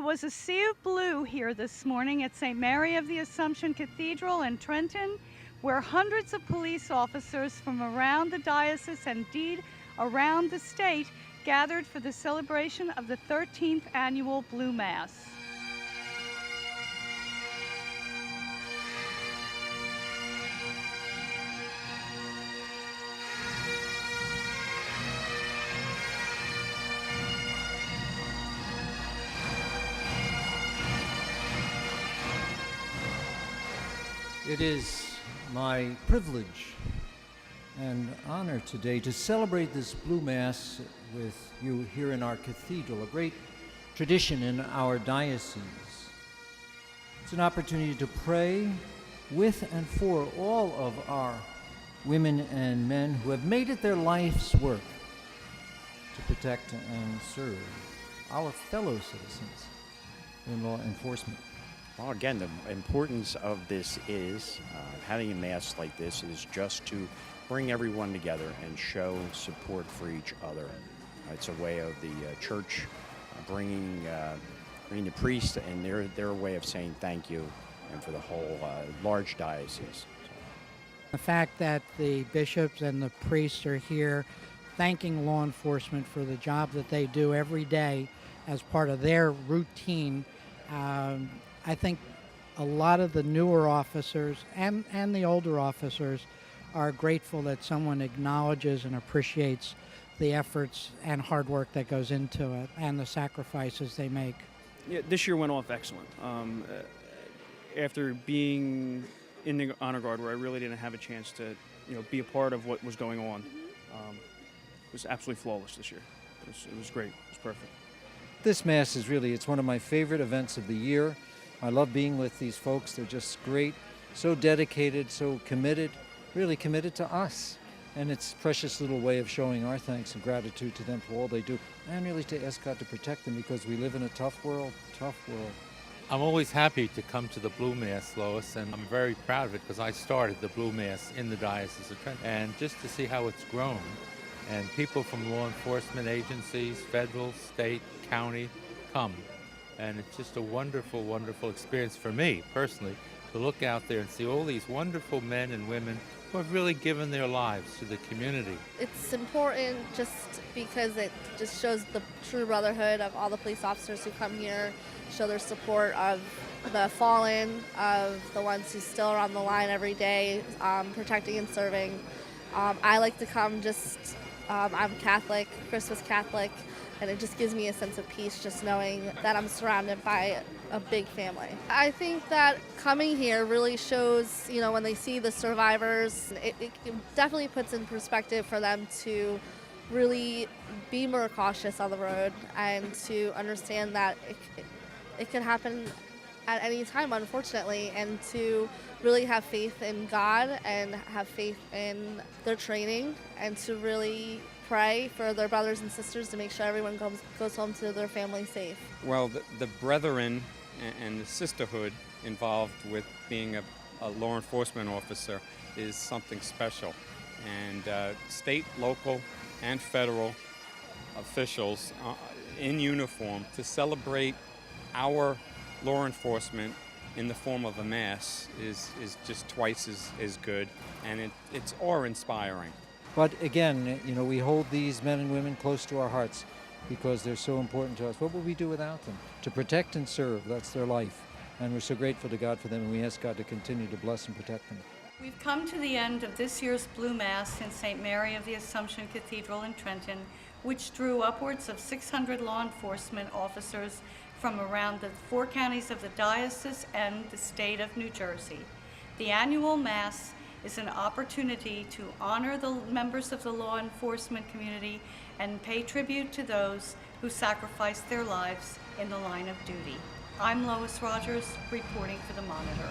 was a sea of blue here this morning at St. Mary of the Assumption Cathedral in Trenton, where hundreds of police officers from around the diocese and indeed around the state gathered for the celebration of the 13th annual Blue Mass. It is my privilege and honor today to celebrate this Blue Mass with you here in our cathedral, a great tradition in our diocese. It's an opportunity to pray with and for all of our women and men who have made it their life's work to protect and serve our fellow citizens in law enforcement. Well, again, the importance of this is, having a Mass like this is just to bring everyone together and show support for each other. It's a way of the church bringing the priest and their way of saying thank you, and for the whole large diocese. The fact that the bishops and the priests are here thanking law enforcement for the job that they do every day as part of their routine, I think a lot of the newer officers and the older officers are grateful that someone acknowledges and appreciates the efforts and hard work that goes into it and the sacrifices they make. Yeah, this year went off excellent. After being in the honor guard, where I really didn't have a chance to, be a part of what was going on, it was absolutely flawless this year. It was great. It was perfect. This Mass is it's one of my favorite events of the year. I love being with these folks. They're just great, so dedicated, so committed, really committed to us. And it's a precious little way of showing our thanks and gratitude to them for all they do, and really to ask God to protect them, because we live in a tough world. I'm always happy to come to the Blue Mass, Lois, and I'm very proud of it because I started the Blue Mass in the Diocese of Trenton. And just to see how it's grown, and people from law enforcement agencies, federal, state, county, come. And it's just a wonderful, wonderful experience for me, personally, to look out there and see all these wonderful men and women who have really given their lives to the community. It's important just because it just shows the true brotherhood of all the police officers who come here, show their support of the fallen, of the ones who still are on the line every day, protecting and serving. I like to come I'm Catholic, Christmas Catholic, and it just gives me a sense of peace just knowing that I'm surrounded by a big family. I think that coming here really shows, when they see the survivors, it definitely puts in perspective for them to really be more cautious on the road and to understand that it can happen at any time, unfortunately, and to really have faith in God and have faith in their training, and to really pray for their brothers and sisters to make sure everyone goes home to their family safe. Well, the brethren and the sisterhood involved with being a law enforcement officer is something special. And state, local, and federal officials in uniform to celebrate our law enforcement in the form of a Mass is just twice as good, and it's awe-inspiring. But again, we hold these men and women close to our hearts because they're so important to us. What would we do without them? To protect and serve, that's their life. And we're so grateful to God for them, and we ask God to continue to bless and protect them. We've come to the end of this year's Blue Mass in St. Mary of the Assumption Cathedral in Trenton, which drew upwards of 600 law enforcement officers from around the 4 counties of the diocese and the state of New Jersey. The annual Mass is an opportunity to honor the members of the law enforcement community and pay tribute to those who sacrificed their lives in the line of duty. I'm Lois Rogers, reporting for the Monitor.